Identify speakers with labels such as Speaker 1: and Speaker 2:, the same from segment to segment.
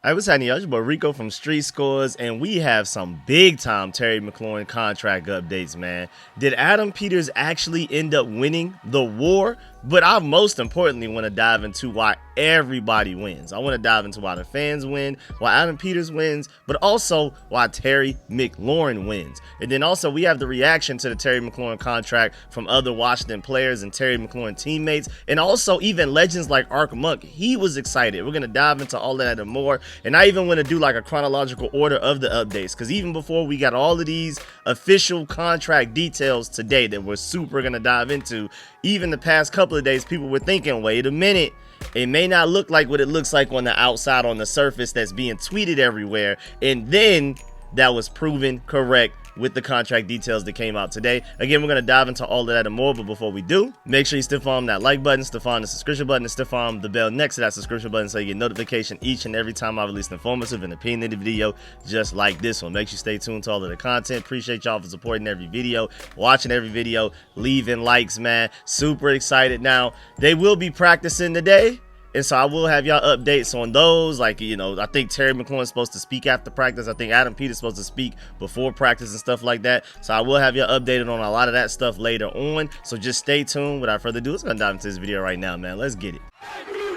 Speaker 1: Hey, what's happening, y'all? It's your boy Rico from StreetScores, and we have some big-time Terry McLaurin contract updates, man. Did Adam Peters actually end up winning the war? But I most importantly want to dive into why everybody wins. I want to dive into why the fans win, why Adam Peters wins, but also why Terry McLaurin wins. And then also we have the reaction to the Terry McLaurin contract from other Washington players and Terry McLaurin teammates, and also even legends like Ark Monk. He was excited. We're going to dive into all of that and more. And I even want to do like a chronological order of the updates, because even before we got all of these official contract details today that we're super going to dive into, even the past couple of days, people were thinking, wait a minute, it may not look like what it looks like on the outside, on the surface that's being tweeted everywhere. And then that was proven correct with the contract details that came out today. Again, we're going to dive into all of that and more, but before we do, make sure you stiff arm that like button, stiff arm the subscription button, and stiff arm the bell next to that subscription button so you get notification each and every time I release an informative and opinionated video just like this one. Make sure you stay tuned to all of the content. Appreciate y'all for supporting every video, watching every video, leaving likes, man. Super excited. Now, they will be practicing today, and so I will have y'all updates on those. Like, you know, I think Terry McLaurin is supposed to speak after practice. I think Adam Peters is supposed to speak before practice and stuff like that. So I will have y'all updated on a lot of that stuff later on. So just stay tuned. Without further ado, let's go dive into this video right now, man. Let's get it.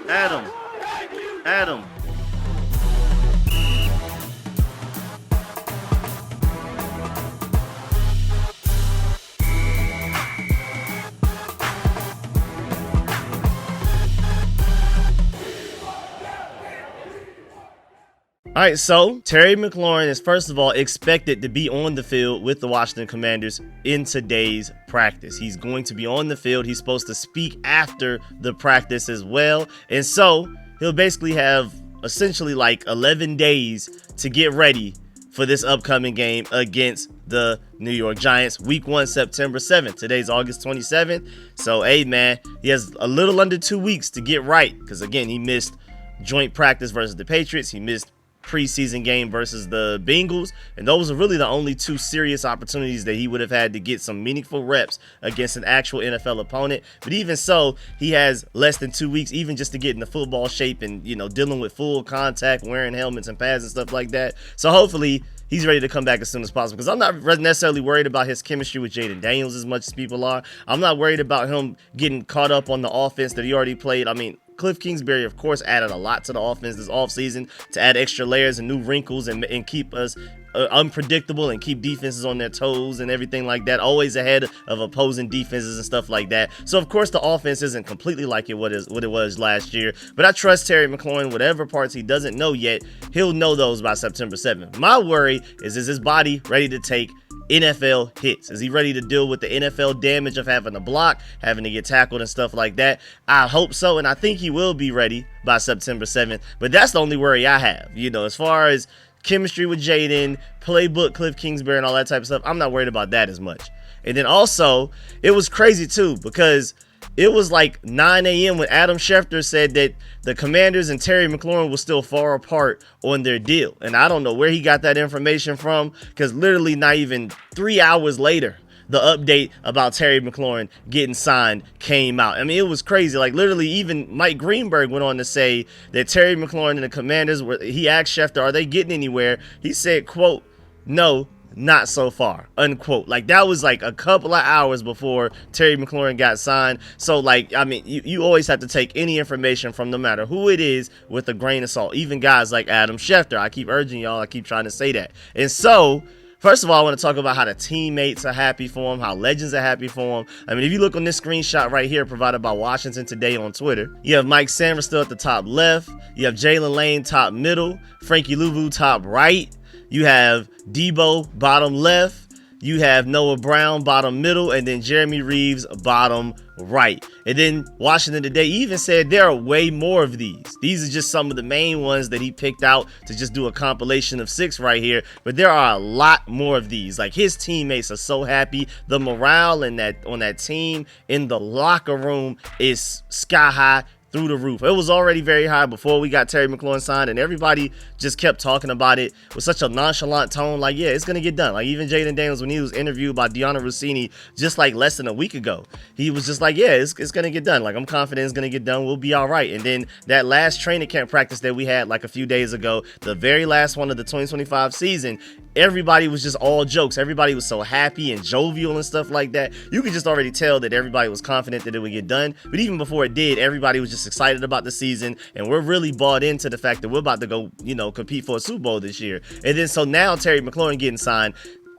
Speaker 1: Adam. All right, so Terry McLaurin is first of all expected to be on the field with the Washington Commanders in today's practice. He's going to be on the field. He's supposed to speak after the practice as well. And so he'll basically have essentially like 11 days to get ready for this upcoming game against the New York Giants, week 1, September 7th. Today's August 27th. So, hey, man, he has a little under 2 weeks to get right because, again, he missed joint practice versus the Patriots. He missed preseason game versus the Bengals, and those are really the only two serious opportunities that he would have had to get some meaningful reps against an actual NFL opponent. But even so, he has less than 2 weeks even just to get in the football shape and, you know, dealing with full contact, wearing helmets and pads and stuff like that. So hopefully he's ready to come back as soon as possible, because I'm not necessarily worried about his chemistry with Jaden Daniels as much as people are. I'm not worried about him getting caught up on the offense that he already played. I mean, Cliff Kingsbury, of course, added a lot to the offense this offseason to add extra layers and new wrinkles and keep us unpredictable and keep defenses on their toes and everything like that, always ahead of opposing defenses and stuff like that. So, of course, the offense isn't completely like what it was last year, but I trust Terry McLaurin. Whatever parts he doesn't know yet, he'll know those by September 7th. My worry is his body ready to take NFL hits? Is he ready to deal with the NFL damage of having to block, having to get tackled and stuff like that? I hope so, and I think he will be ready by September 7th, but that's the only worry I have. You know, as far as chemistry with Jaden, playbook Cliff Kingsbury and all that type of stuff, I'm not worried about that as much. And then also, it was crazy too, because it was like 9 a.m. when Adam Schefter said that the Commanders and Terry McLaurin were still far apart on their deal. And I don't know where he got that information from, because literally not even 3 hours later, the update about Terry McLaurin getting signed came out. I mean, it was crazy. Like, literally, even Mike Greenberg went on to say that Terry McLaurin and the Commanders he asked Schefter, are they getting anywhere? He said, quote, no, not so far, unquote. Like, that was like a couple of hours before Terry McLaurin got signed. So, like, I mean, you always have to take any information from no matter who it is with a grain of salt. Even guys like Adam Schefter. I keep urging y'all, I keep trying to say that. And so, first of all, I want to talk about how the teammates are happy for him, how legends are happy for him. I mean, if you look on this screenshot right here provided by Washington Today on Twitter, you have Mike Sanders still at the top left. You have Jalen Lane top middle, Frankie Louvu top right. You have Debo bottom left. You have Noah Brown bottom middle, and then Jeremy Reeves bottom right. And then Washington Today even said there are way more of these. These are just some of the main ones that he picked out to just do a compilation of 6 right here. But there are a lot more of these. Like, his teammates are so happy. The morale on that team in the locker room is sky high. through the roof. It was already very high before we got Terry McLaurin signed, and everybody just kept talking about it with such a nonchalant tone, like, yeah, it's gonna get done. Like, even Jaden Daniels, when he was interviewed by Deanna Rossini just like less than a week ago, he was just like, yeah, it's gonna get done. Like, I'm confident it's gonna get done. We'll be all right. And then that last training camp practice that we had like a few days ago, the very last one of the 2025 season, everybody was just all jokes. Everybody was so happy and jovial and stuff like that. You could just already tell that everybody was confident that it would get done. But even before it did, everybody was just excited about the season, and we're really bought into the fact that we're about to go, compete for a Super Bowl this year. And then so now Terry McLaurin getting signed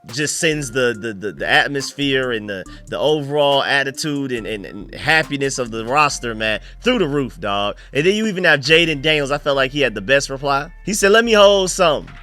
Speaker 1: just sends the atmosphere and the overall attitude and happiness of the roster, man, through the roof, dog. And then you even have Jaden Daniels. I felt like he had the best reply. He said, let me hold something.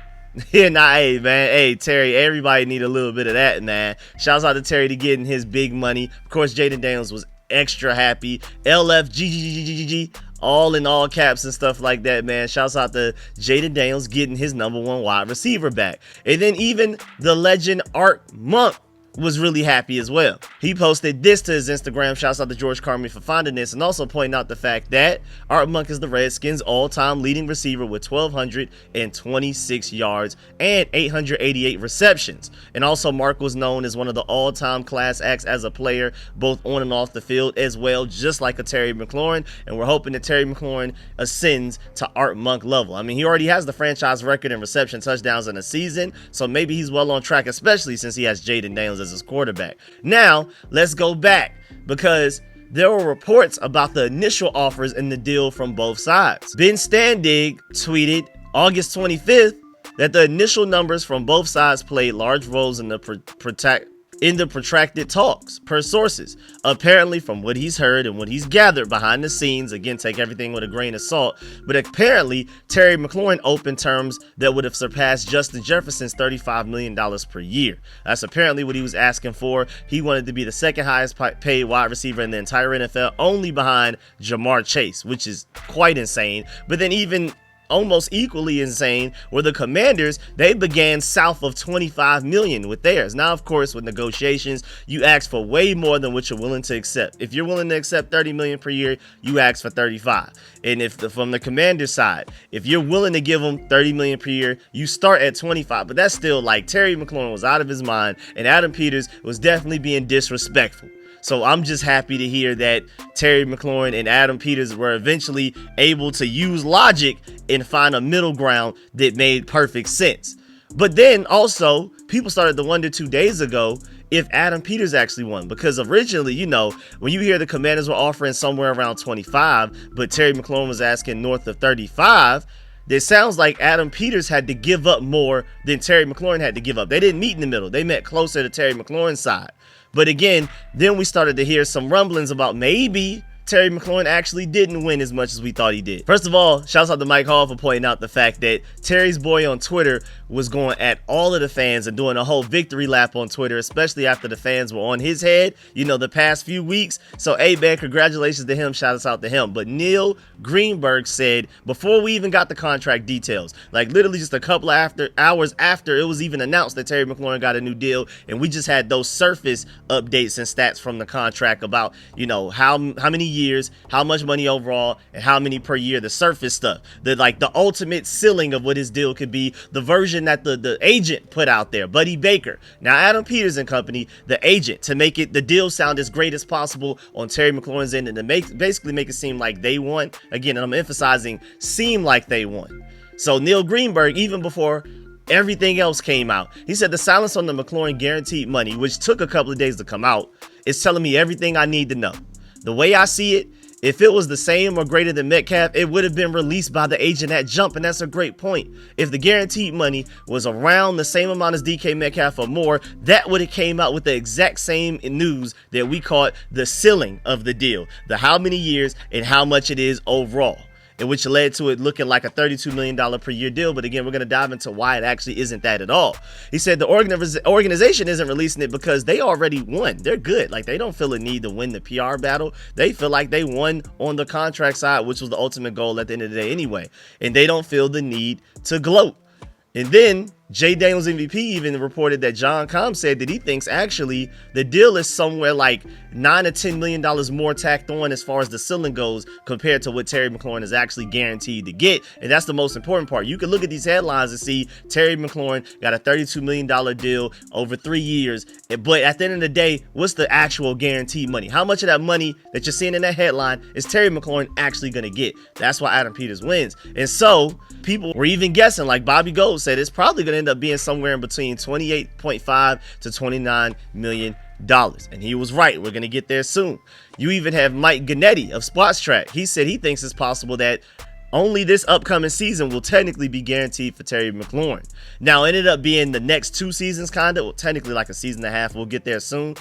Speaker 1: Yeah, nah, hey, man. Hey, Terry, everybody need a little bit of that, man. Shouts out to Terry to getting his big money. Of course, Jaden Daniels was extra happy. LFGGGGG, all in all caps and stuff like that, man. Shouts out to Jaden Daniels getting his #1 wide receiver back. And then even the legend Art Monk was really happy as well. He posted this to his Instagram. Shouts out to George Carmi for finding this, and also pointing out the fact that Art Monk is the Redskins' all-time leading receiver with 1,226 yards and 888 receptions. And also Mark was known as one of the all-time class acts as a player, both on and off the field as well, just like a Terry McLaurin. And we're hoping that Terry McLaurin ascends to Art Monk level. I mean, he already has the franchise record in reception touchdowns in a season, so maybe he's well on track, especially since he has Jaden Daniels as his quarterback. Now, let's go back, because there were reports about the initial offers and the deal from both sides. Ben Standig tweeted August 25th that the initial numbers from both sides played large roles in the protracted talks, per sources. Apparently, from what he's heard and what he's gathered behind the scenes, again, take everything with a grain of salt, but apparently Terry McLaurin opened terms that would have surpassed Justin Jefferson's $35 million per year. That's apparently what he was asking for. He wanted to be the second highest paid wide receiver in the entire NFL, only behind Jamar Chase, which is quite insane. But then even almost equally insane were the Commanders. They began south of $25 million with theirs. Now, of course, with negotiations, you ask for way more than what you're willing to accept. If you're willing to accept $30 million per year, you ask for 35. And from the Commanders side, if you're willing to give them $30 million per year, you start at 25. But that's still, like, Terry McLaurin was out of his mind, and Adam Peters was definitely being disrespectful. So I'm just happy to hear that Terry McLaurin and Adam Peters were eventually able to use logic and find a middle ground that made perfect sense. But then also, people started to wonder 2 days ago if Adam Peters actually won, because originally, when you hear the Commanders were offering somewhere around 25, but Terry McLaurin was asking north of 35, it sounds like Adam Peters had to give up more than Terry McLaurin had to give up. They didn't meet in the middle. They met closer to Terry McLaurin's side. But again, then we started to hear some rumblings about maybe Terry McLaurin actually didn't win as much as we thought he did. First of all, shouts out to Mike Hall for pointing out the fact that Terry's boy on Twitter was going at all of the fans and doing a whole victory lap on Twitter, especially after the fans were on his head, the past few weeks. So, hey, man, congratulations to him. Shout out to him. But Neil Greenberg said, before we even got the contract details, like literally just a couple of hours after it was even announced that Terry McLaurin got a new deal, and we just had those surface updates and stats from the contract about, how many years, how much money overall, and how many per year, the surface stuff, the ultimate ceiling of what his deal could be, the version that the agent put out there, Buddy Baker. Now Adam Peters and company, the agent, to make the deal sound as great as possible on Terry McLaurin's end, and to basically make it seem like they won. Again, and I'm emphasizing seem like they won. So Neil Greenberg, even before everything else came out, he said the silence on the McLaurin guaranteed money, which took a couple of days to come out, is telling me everything I need to know. The way I see it, if it was the same or greater than Metcalf, it would have been released by the agent at jump, and that's a great point. If the guaranteed money was around the same amount as DK Metcalf or more, that would have came out with the exact same news that we caught the ceiling of the deal, the how many years and how much it is overall, and which led to it looking like a $32 million per year deal. But again, we're going to dive into why it actually isn't that at all. He said the organization isn't releasing it because they already won. They're good. Like, they don't feel a need to win the PR battle. They feel like they won on the contract side, which was the ultimate goal at the end of the day anyway. And they don't feel the need to gloat. And then Jay Daniels MVP even reported that John Com said that he thinks actually the deal is somewhere like $9 to $10 million more tacked on as far as the ceiling goes compared to what Terry McLaurin is actually guaranteed to get. And that's the most important part. You can look at these headlines and see Terry McLaurin got a $32 million deal over 3 years. But at the end of the day, what's the actual guaranteed money? How much of that money that you're seeing in that headline is Terry McLaurin actually going to get? That's why Adam Peters wins. And so people were even guessing, like Bobby Gold said, it's probably going to end up being somewhere in between $28.5 to $29 million. And he was right. We're going to get there soon. You even have Mike Gannetti of Spots Track. He said he thinks it's possible that only this upcoming season will technically be guaranteed for Terry McLaurin. Now, it ended up being the next 2 seasons, kind of, well, technically like a season and a half. We'll get there soon.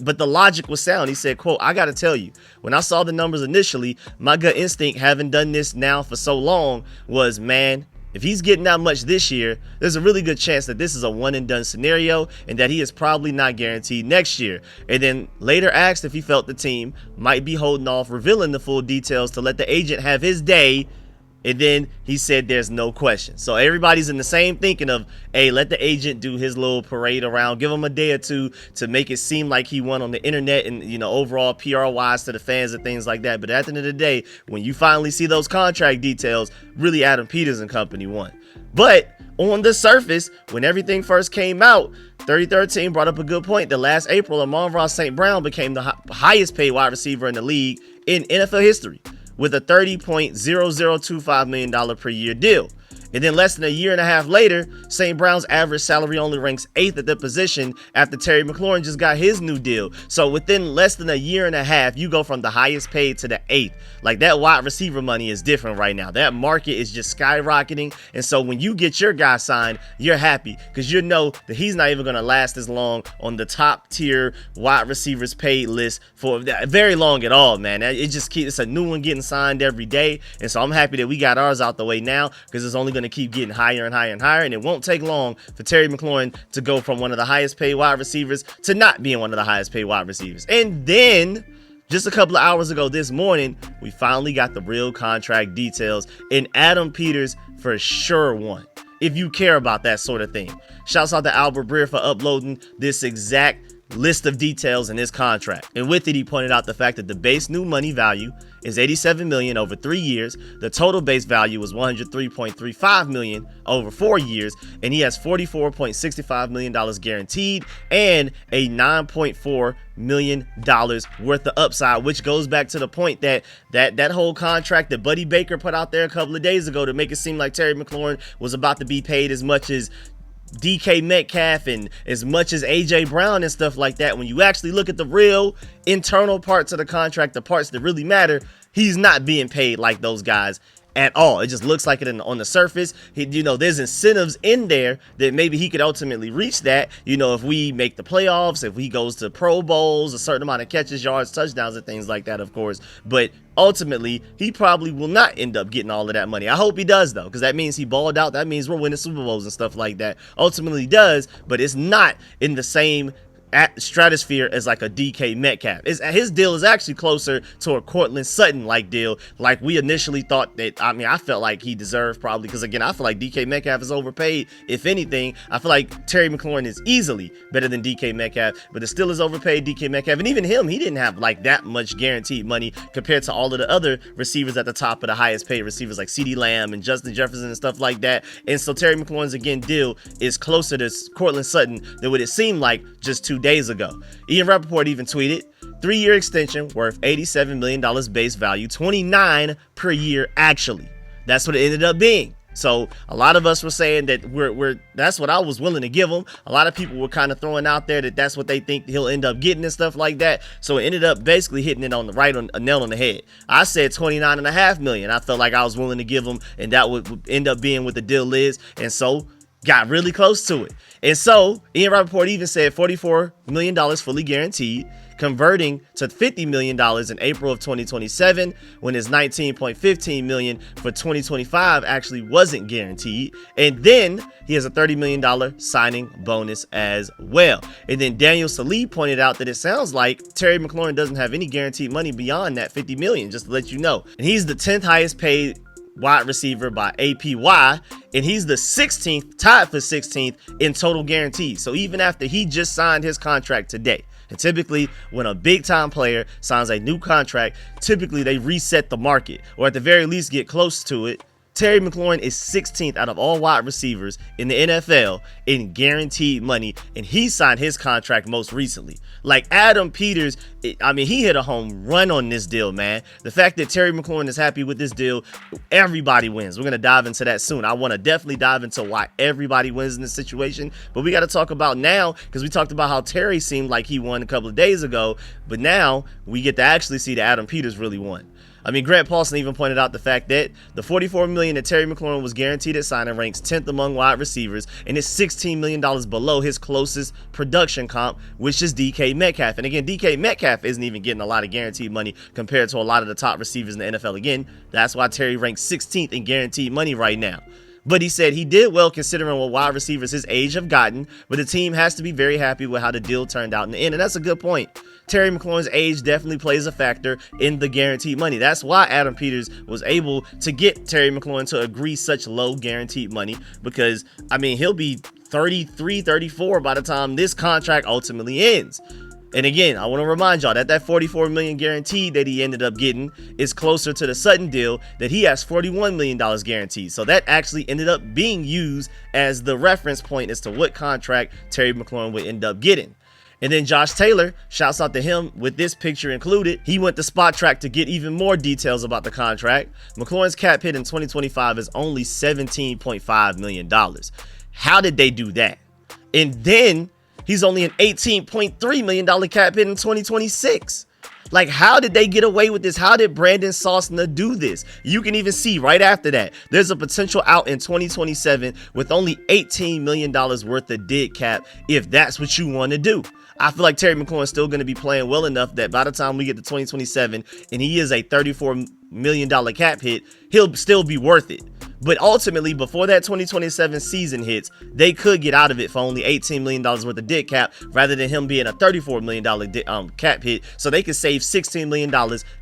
Speaker 1: But the logic was sound. He said, quote, I got to tell you, when I saw the numbers initially, my gut instinct, having done this now for so long, was, man, if he's getting that much this year, there's a really good chance that this is a one and done scenario and that he is probably not guaranteed next year. And then later asked if he felt the team might be holding off revealing the full details to let the agent have his day. And then he said there's no question. So everybody's in the same thinking of, hey, let the agent do his little parade around. Give him a day or two to make it seem like he won on the internet and, you know, overall PR-wise to the fans and things like that. But at the end of the day, when you finally see those contract details, really Adam Peters and company won. But on the surface, when everything first came out, 3013 brought up a good point that last April, Amon-Ra St. Brown became the highest paid wide receiver in the league in NFL history, with a $30.0025 million per year deal. And then less than a year and a half later, St. Brown's average salary only ranks 8th at the position after Terry McLaurin just got his new deal. So within less than a year and a half, you go from the highest paid to the 8th. Like, that wide receiver money is different right now. That market is just skyrocketing. And so when you get your guy signed, you're happy because you know that he's not even going to last as long on the top tier wide receivers paid list for very long at all, man. It just keeps, it's a new one getting signed every day. And so I'm happy that we got ours out the way now because it's only going to keep getting higher and higher and higher, and it won't take long for Terry McLaurin to go from one of the highest paid wide receivers to not being one of the highest paid wide receivers. And then just a couple of hours ago this morning, we finally got the real contract details, and Adam Peters for sure won, if you care about that sort of thing. Shouts out to Albert Breer for uploading this exact list of details in his contract. And with it, he pointed out the fact that the base new money value is $87 million over 3 years. The total base value was $103.35 million over 4 years, and he has $44.65 million guaranteed and a $9.4 million worth of upside, which goes back to the point that whole contract that Buddy Baker put out there a couple of days ago to make it seem like Terry McLaurin was about to be paid as much as DK Metcalf and as much as AJ Brown and stuff like that. When you actually look at the real internal parts of the contract, the parts that really matter, he's not being paid like those guys at all. It just looks like it on the surface. There's incentives in there that maybe he could ultimately reach that, if we make the playoffs, if he goes to Pro Bowls, a certain amount of catches, yards, touchdowns, and things like that, of course. But ultimately, he probably will not end up getting all of that money. I hope he does, though, because that means he balled out. That means we're winning Super Bowls and stuff like that. Ultimately, he does, but it's not in the same stratosphere as like a DK Metcalf. His deal is actually closer to a Cortland Sutton like deal, like we initially thought that. I felt like he deserved, probably, because again, I feel like DK Metcalf is overpaid. If anything, I feel like Terry McLaurin is easily better than DK Metcalf, but it still is overpaid DK Metcalf. And even him, he didn't have like that much guaranteed money compared to all of the other receivers at the top of the highest paid receivers like CeeDee Lamb and Justin Jefferson and stuff like that. And so Terry McLaurin's deal is closer to Cortland Sutton than what it seemed like just 2 days ago. Ian Rappaport even tweeted, 3-year extension worth $87 million base value, 29 per year actually. That's what it ended up being. So a lot of us were saying that that's what I was willing to give him. A lot of people were kind of throwing out there that that's what they think he'll end up getting and stuff like that. So it ended up basically hitting it on a nail on the head. I said $29.5 million. I felt like I was willing to give him, and that would end up being what the deal is. And so got really close to it. And so Ian Rappaport even said $44 million fully guaranteed, converting to $50 million in April of 2027, when his $19.15 million for 2025 actually wasn't guaranteed. And then he has a $30 million signing bonus as well. And then Daniel Salee pointed out that it sounds like Terry McLaurin doesn't have any guaranteed money beyond that $50 million, just to let you know. And he's the 10th highest paid wide receiver by APY, and he's the 16th, tied for 16th in total guarantees. So even after he just signed his contract today, and typically when a big time player signs a new contract, typically they reset the market, or at the very least get close to it. Terry McLaurin is 16th out of all wide receivers in the NFL in guaranteed money, and he signed his contract most recently. Like Adam Peters, he hit a home run on this deal, man. The fact that Terry McLaurin is happy with this deal, everybody wins. We're going to dive into that soon. I want to definitely dive into why everybody wins in this situation, but we got to talk about now, because we talked about how Terry seemed like he won a couple of days ago, but now we get to actually see that Adam Peters really won. Grant Paulson even pointed out the fact that the $44 million that Terry McLaurin was guaranteed at signing ranks 10th among wide receivers, and is $16 million below his closest production comp, which is DK Metcalf. And again, DK Metcalf isn't even getting a lot of guaranteed money compared to a lot of the top receivers in the NFL. Again, that's why Terry ranks 16th in guaranteed money right now. But he said he did well considering what wide receivers his age have gotten, but the team has to be very happy with how the deal turned out in the end, and that's a good point. Terry McLaurin's age definitely plays a factor in the guaranteed money. That's why Adam Peters was able to get Terry McLaurin to agree such low guaranteed money, because, he'll be 33, 34 by the time this contract ultimately ends. And again, I want to remind y'all that $44 million guaranteed that he ended up getting is closer to the Sutton deal that he has $41 million guaranteed. So that actually ended up being used as the reference point as to what contract Terry McLaurin would end up getting. And then Josh Taylor, shouts out to him with this picture included. He went to Spot Track to get even more details about the contract. McLaurin's cap hit in 2025 is only $17.5 million. How did they do that? And then he's only an $18.3 million cap hit in 2026. Like, how did they get away with this? How did Brandon Sosna do this? You can even see right after that, there's a potential out in 2027 with only $18 million worth of dead cap if that's what you want to do. I feel like Terry McLaurin is still going to be playing well enough that by the time we get to 2027 and he is a $34 million cap hit, he'll still be worth it. But ultimately, before that 2027 season hits, they could get out of it for only $18 million worth of dead cap rather than him being a $34 million cap hit. So they could save $16 million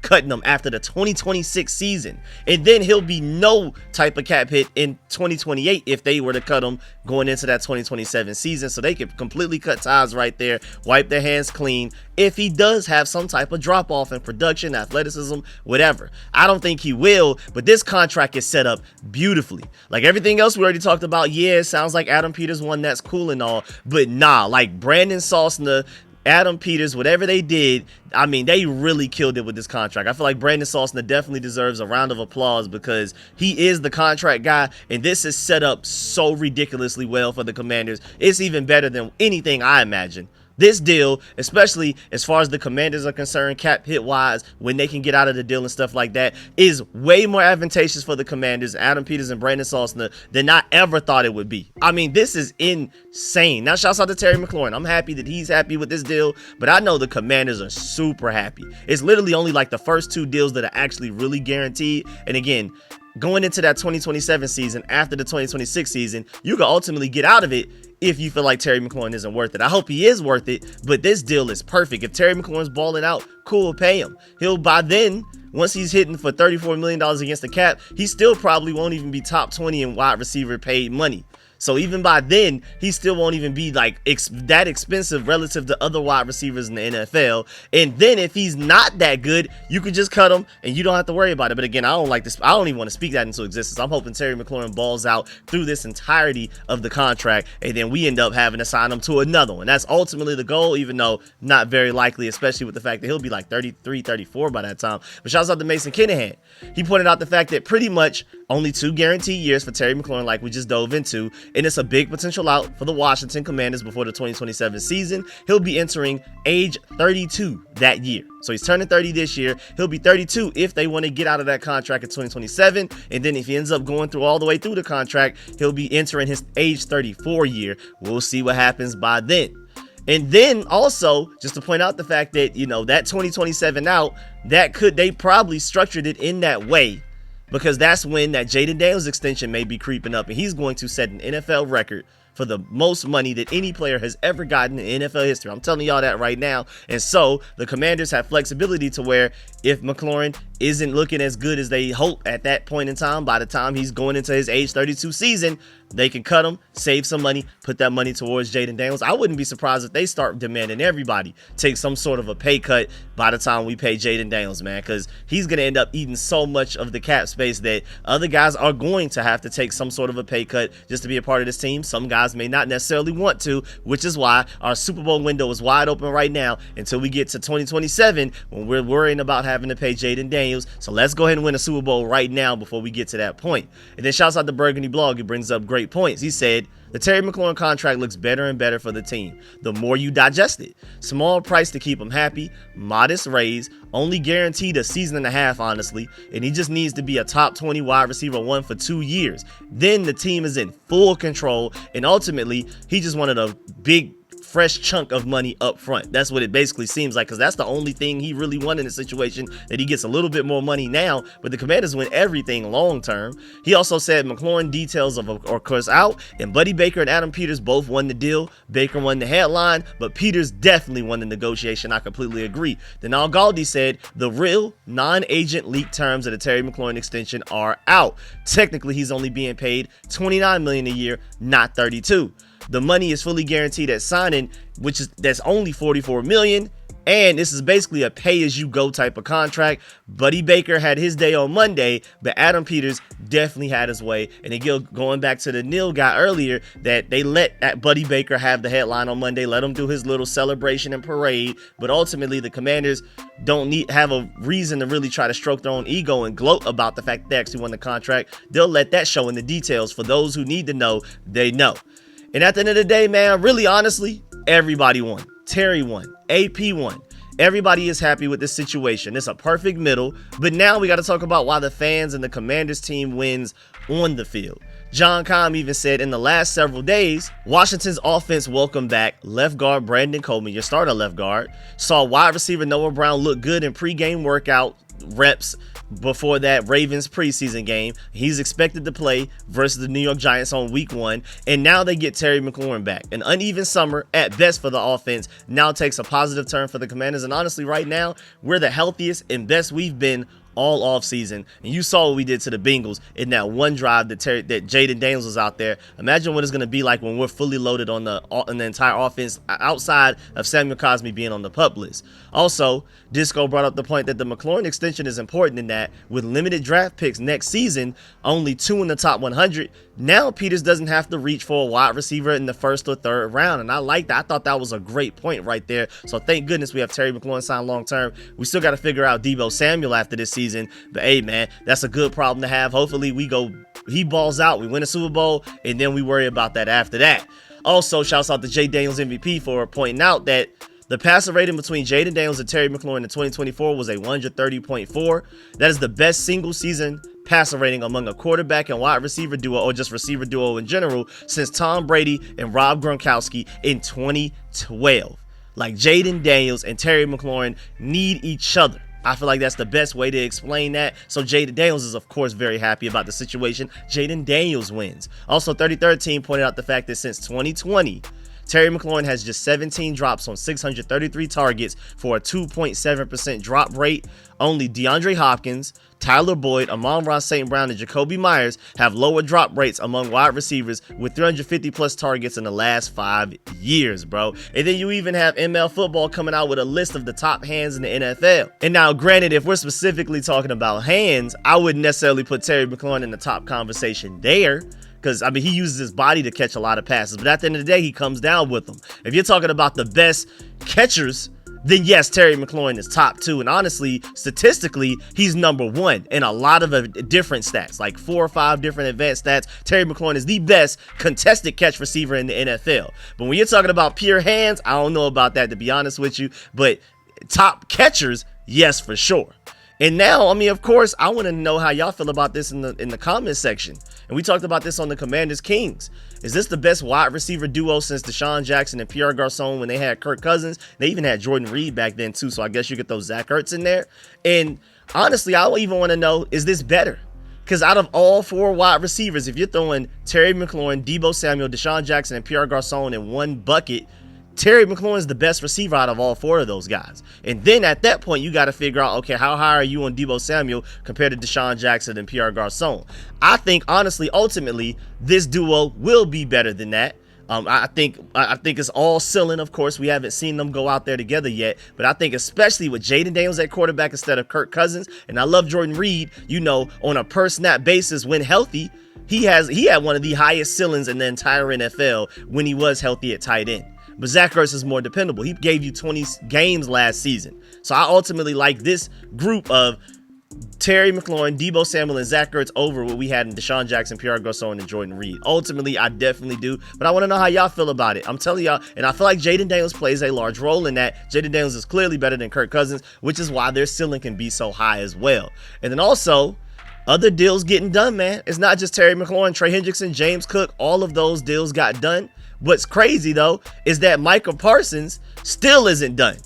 Speaker 1: cutting him after the 2026 season. And then he'll be no type of cap hit in 2028 if they were to cut him going into that 2027 season. So they could completely cut ties right there, wipe their hands clean if he does have some type of drop off in production, athleticism, whatever. I don't think he will, but this contract is set up beautifully. Like everything else we already talked about, yeah, it sounds like Adam Peters won, that's cool and all, but nah, like Brandon Sosna, Adam Peters, whatever they did, they really killed it with this contract. I feel like Brandon Sosna definitely deserves a round of applause because he is the contract guy, and this is set up so ridiculously well for the Commanders. It's even better than anything I imagined. This deal, especially as far as the Commanders are concerned, cap hit wise, when they can get out of the deal and stuff like that, is way more advantageous for the Commanders, Adam Peters and Brandon Sosna, than I ever thought it would be. This is insane. Now, shouts out to Terry McLaurin. I'm happy that he's happy with this deal, but I know the Commanders are super happy. It's literally only like the first two deals that are actually really guaranteed. And again, going into that 2027 season, after the 2026 season, you can ultimately get out of it if you feel like Terry McLaurin isn't worth it. I hope he is worth it, but this deal is perfect. If Terry McLaurin's balling out, cool, pay him. He'll, by then, once he's hitting for $34 million against the cap, he still probably won't even be top 20 in wide receiver paid money. So even by then, he still won't even be like that expensive relative to other wide receivers in the NFL. And then if he's not that good, you could just cut him and you don't have to worry about it. But again, I don't like this. I don't even want to speak that into existence. I'm hoping Terry McLaurin balls out through this entirety of the contract, and then we end up having to sign him to another one. That's ultimately the goal, even though not very likely, especially with the fact that he'll be like 33, 34 by that time. But shouts out to Mason Kinahan. He pointed out the fact that pretty much only 2 guaranteed years for Terry McLaurin, like we just dove into, and it's a big potential out for the Washington Commanders before the 2027 season. He'll be entering age 32 that year. So he's turning 30 this year. He'll be 32 if they want to get out of that contract in 2027. And then if he ends up going through all the way through the contract, he'll be entering his age 34 year. We'll see what happens by then. And then also, just to point out the fact that, that 2027 out, they probably structured it in that way, because that's when that Jaden Daniels extension may be creeping up, and he's going to set an NFL record for the most money that any player has ever gotten in NFL history. I'm telling y'all that right now. And so the Commanders have flexibility to where if McLaurin isn't looking as good as they hope at that point in time, by the time he's going into his age 32 season, they can cut him, save some money, put that money towards Jaden Daniels. I wouldn't be surprised if they start demanding everybody take some sort of a pay cut by the time we pay Jaden Daniels, man, because he's going to end up eating so much of the cap space that other guys are going to have to take some sort of a pay cut just to be a part of this team. Some guys may not necessarily want to, which is why our Super Bowl window is wide open right now until we get to 2027 when we're worrying about having to pay Jaden Daniels. So let's go ahead and win a Super Bowl right now before we get to that point. And then shouts out to Burgundy Blog. He brings up great points. He said, the Terry McLaurin contract looks better and better for the team the more you digest it. Small price to keep him happy, modest raise, only guaranteed a season and a half, honestly, and he just needs to be a top 20 wide receiver one for 2 years. Then the team is in full control, and ultimately, he just wanted a big fresh chunk of money up front. That's what it basically seems like, because that's the only thing he really wanted in a situation, that he gets a little bit more money now, but the Commanders win everything long term. He also said McLaurin details of course out, and Buddy Baker and Adam Peters both won the deal. Baker won the headline, but Peters definitely won the negotiation. I completely agree. Then Al Galdi said the real non-agent league terms of the Terry McLaurin extension are out. Technically, he's only being paid $29 million a year, not $32. The money is fully guaranteed at signing, that's only $44 million. And this is basically a pay-as-you-go type of contract. Buddy Baker had his day on Monday, but Adam Peters definitely had his way. And again, going back to the Neil guy earlier, that they let Buddy Baker have the headline on Monday, let him do his little celebration and parade. But ultimately, the Commanders don't have a reason to really try to stroke their own ego and gloat about the fact that they actually won the contract. They'll let that show in the details. For those who need to know, they know. And at the end of the day, man, really honestly, everybody won. Terry won. AP won. Everybody is happy with this situation. It's a perfect middle. But now we got to talk about why the fans and the Commanders team wins on the field. John Keim even said in the last several days, Washington's offense welcomed back left guard Brandon Coleman, your starter left guard, saw wide receiver Noah Brown look good in pregame workout reps before that Ravens preseason game. He's expected to play versus the New York Giants on week 1. And now they get Terry McLaurin back. An uneven summer at best for the offense now takes a positive turn for the Commanders. And honestly, right now, we're the healthiest and best we've been all offseason. And you saw what we did to the Bengals in that one drive that Jaden Daniels was out there. Imagine what it's going to be like when we're fully loaded on the entire offense outside of Samuel Cosmi being on the PUP list. Also, Disco brought up the point that the McLaurin extension is important in that with limited draft picks next season, only 2 in the top 100, now Peters doesn't have to reach for a wide receiver in the 1st or 3rd round. And I like that. I thought that was a great point right there. So thank goodness we have Terry McLaurin signed long term. We still got to figure out Deebo Samuel after this season. But hey, man, that's a good problem to have. Hopefully he balls out, we win a Super Bowl, and then we worry about that after that. Also, shouts out to Jay Daniels MVP for pointing out that the passer rating between Jaden Daniels and Terry McLaurin in 2024 was a 130.4. That is the best single season passer rating among a quarterback and wide receiver duo, or just receiver duo in general, since Tom Brady and Rob Gronkowski in 2012. Like, Jaden Daniels and Terry McLaurin need each other. I feel like that's the best way to explain that. So Jaden Daniels is, of course, very happy about the situation. Jaden Daniels wins. Also, 33rd Team pointed out the fact that since 2020, Terry McLaurin has just 17 drops on 633 targets for a 2.7% drop rate. Only DeAndre Hopkins, Tyler Boyd, Amon-Ra St. Brown, and Jacoby Myers have lower drop rates among wide receivers with 350 plus targets in the last 5 years, bro. And then you even have ML Football coming out with a list of the top hands in the NFL. And now, granted, if we're specifically talking about hands, I wouldn't necessarily put Terry McLaurin in the top conversation there. Because, I mean, he uses his body to catch a lot of passes. But at the end of the day, he comes down with them. If you're talking about the best catchers, then yes, Terry McLaurin is top 2. And honestly, statistically, he's number 1 in a lot of different stats, like 4 or 5 different advanced stats. Terry McLaurin is the best contested catch receiver in the NFL. But when you're talking about pure hands, I don't know about that, to be honest with you. But top catchers, yes, for sure. And now, I mean, of course, I want to know how y'all feel about this in the comment section. And we talked about this on the Commanders Kings. Is this the best wide receiver duo since Deshaun Jackson and Pierre Garçon when they had Kirk Cousins? They even had Jordan Reed back then too, so I guess you get those Zach Ertz in there. And honestly, I even want to know, is this better? Because out of all 4 wide receivers, if you're throwing Terry McLaurin, Deebo Samuel, Deshaun Jackson, and Pierre Garçon in one bucket, Terry McLaurin is the best receiver out of all 4 of those guys. And then at that point, you got to figure out, okay, how high are you on Deebo Samuel compared to Deshaun Jackson and Pierre Garçon? I think, honestly, ultimately, this duo will be better than that. I think it's all ceiling. Of course, we haven't seen them go out there together yet, but I think especially with Jaden Daniels at quarterback instead of Kirk Cousins, and I love Jordan Reed, you know, on a per snap basis when healthy, he had one of the highest ceilings in the entire NFL when he was healthy at tight end. But Zach Ertz is more dependable. He gave you 20 games last season. So I ultimately like this group of Terry McLaurin, Deebo Samuel, and Zach Ertz over what we had in Deshaun Jackson, Pierre Garçon, and Jordan Reed. Ultimately, I definitely do. But I want to know how y'all feel about it. I'm telling y'all, and I feel like Jaden Daniels plays a large role in that. Jaden Daniels is clearly better than Kirk Cousins, which is why their ceiling can be so high as well. And then also, other deals getting done, man. It's not just Terry McLaurin, Trey Hendrickson, James Cook. All of those deals got done. What's crazy, though, is that Micah Parsons still isn't done.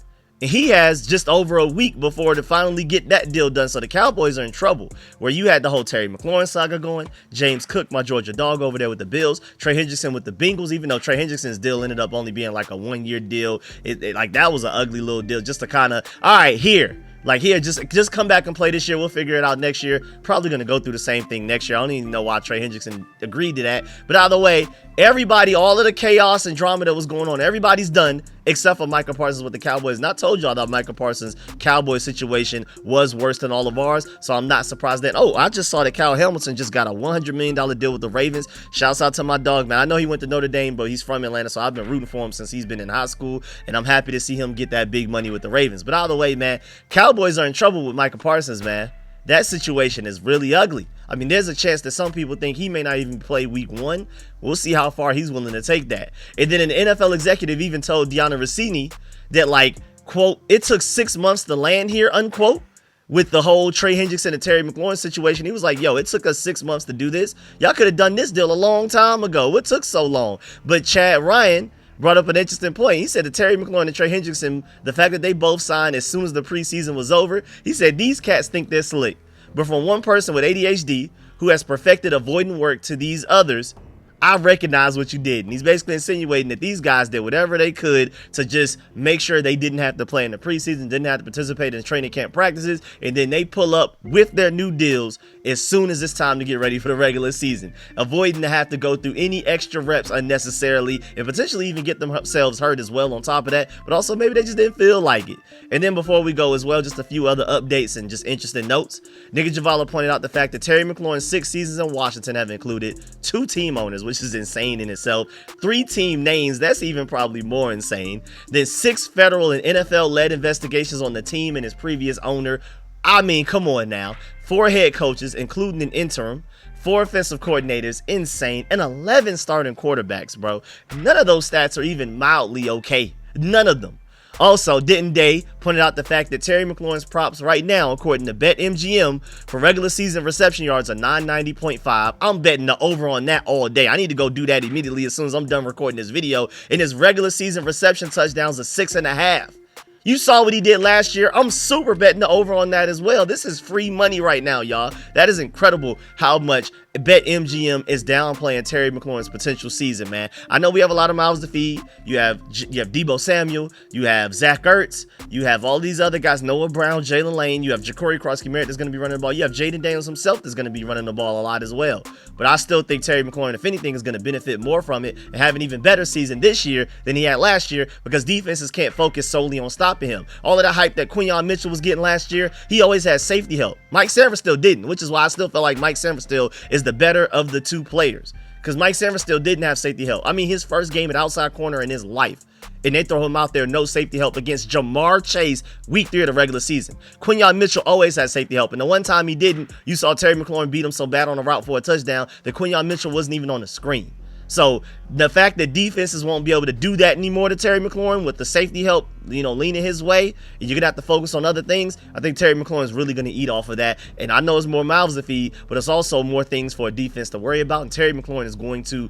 Speaker 1: And he has just over a week before to finally get that deal done. So the Cowboys are in trouble, where you had the whole Terry McLaurin saga going, James Cook, my Georgia dog over there with the Bills, Trey Hendrickson with the Bengals, even though Trey Hendrickson's deal ended up only being like a 1-year deal. Like that was an ugly little deal just to kind of, all right, here, just come back and play this year. We'll figure it out next year. Probably going to go through the same thing next year. I don't even know why Trey Hendrickson agreed to that. But either way, everybody, all of the chaos and drama that was going on, everybody's done except for Micah Parsons with the Cowboys. And I told y'all that Micah Parsons' Cowboys situation was worse than all of ours. So I'm not surprised that, I just saw that Kyle Hamilton just got a $100 million deal with the Ravens. Shouts out to my dog, man. I know he went to Notre Dame, but he's from Atlanta. So I've been rooting for him since he's been in high school. And I'm happy to see him get that big money with the Ravens. But either way, man, Cowboys are in trouble with Micah Parsons, man. That situation is really ugly. I mean, there's a chance that some people think he may not even play week 1. We'll see how far he's willing to take that. And then an NFL executive even told Deanna Rossini that, like, quote, it took 6 months to land here, unquote, with the whole Trey Hendrickson and Terry McLaurin situation. He was like, it took us 6 months to do this. Y'all could have done this deal a long time ago. What took so long? But Chad Ryan brought up an interesting point. He said that Terry McLaurin and Trey Hendrickson, the fact that they both signed as soon as the preseason was over, he said these cats think they're slick. But from one person with ADHD who has perfected avoiding work to these others, I recognize what you did. And he's basically insinuating that these guys did whatever they could to just make sure they didn't have to play in the preseason, didn't have to participate in training camp practices, and then they pull up with their new deals as soon as it's time to get ready for the regular season, avoiding to have to go through any extra reps unnecessarily and potentially even get themselves hurt as well on top of that. But also maybe they just didn't feel like it. And then before we go as well, just a few other updates and just interesting notes. Nigga Javala pointed out the fact that Terry McLaurin's 6 seasons in Washington have included 2 team owners, which is insane in itself, 3 team names, that's even probably more insane, then 6 federal and NFL-led investigations on the team and its previous owner. I mean, come on now. 4 head coaches, including an interim, 4 offensive coordinators, insane, and 11 starting quarterbacks, bro. None of those stats are even mildly okay. None of them. Also, Denton Day pointed out the fact that Terry McLaurin's props right now, according to BetMGM, for regular season reception yards are 990.5. I'm betting the over on that all day. I need to go do that immediately as soon as I'm done recording this video. And his regular season reception touchdowns are 6.5. You saw what he did last year. I'm super betting the over on that as well. This is free money right now, y'all. That is incredible how much BetMGM is downplaying Terry McLaurin's potential season, man. I know we have a lot of mouths to feed. You have Deebo Samuel. You have Zach Ertz. You have all these other guys, Noah Brown, Jalen Lane. You have Ja'Cory Cross-Merritt that's going to be running the ball. You have Jaden Daniels himself that's going to be running the ball a lot as well. But I still think Terry McLaurin, if anything, is going to benefit more from it and have an even better season this year than he had last year because defenses can't focus solely on stopping him. All of the hype that Quinyon Mitchell was getting last year, he always had safety help. Mike Sanford still didn't, which is why I still feel like Mike Sanford still is the better of the 2 players. Because Mike Sanford still didn't have safety help. I mean, his first game at outside corner in his life. And they throw him out there, no safety help against Jamar Chase, week 3 of the regular season. Quinyon Mitchell always had safety help. And the one time he didn't, you saw Terry McLaurin beat him so bad on the route for a touchdown that Quinyon Mitchell wasn't even on the screen. So the fact that defenses won't be able to do that anymore to Terry McLaurin with the safety help, leaning his way, and you're going to have to focus on other things, I think Terry McLaurin is really going to eat off of that. And I know it's more mouths to feed, but it's also more things for a defense to worry about. And Terry McLaurin is going to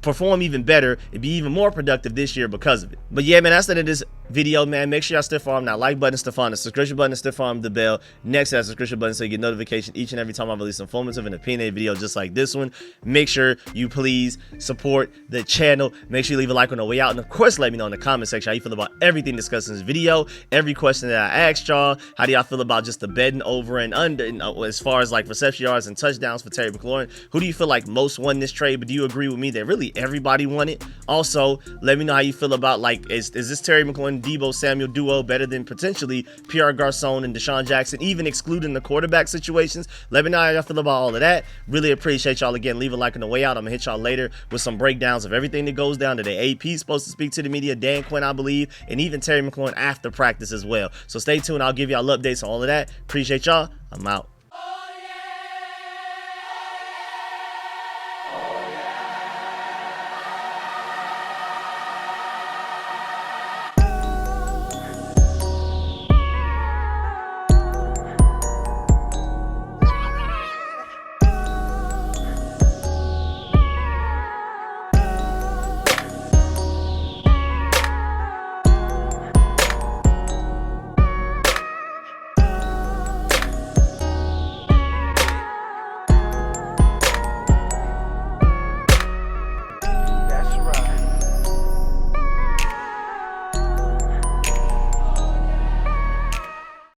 Speaker 1: perform even better and be even more productive this year because of it. But yeah, man, that's the end of this video, man, make sure y'all stiff arm that like button, stiff arm the subscription button, stiff arm the bell next to that subscription button so you get notification each and every time I release an informative and opinionated video just like this one. Make sure you please support the channel. Make sure you leave a like on the way out, and of course let me know in the comment section how you feel about everything discussed in this video, every question that I asked y'all. How do y'all feel about just the betting over and under as far as like reception yards and touchdowns for Terry McLaurin? Who do you feel like most won this trade? But do you agree with me that really everybody won it? Also, let me know how you feel about, like, is this Terry McLaurin Deebo Samuel duo better than potentially Pierre Garçon and Deshaun Jackson, even excluding the quarterback situations? Let me know how y'all feel about all of that. Really appreciate y'all. Again, leave a like on the way out. I'm gonna hit y'all later with some breakdowns of everything that goes down. Today AP is supposed to speak to the media, Dan Quinn I believe, and even Terry McLaurin after practice as well. So stay tuned. I'll give y'all updates on all of that. Appreciate y'all. I'm out.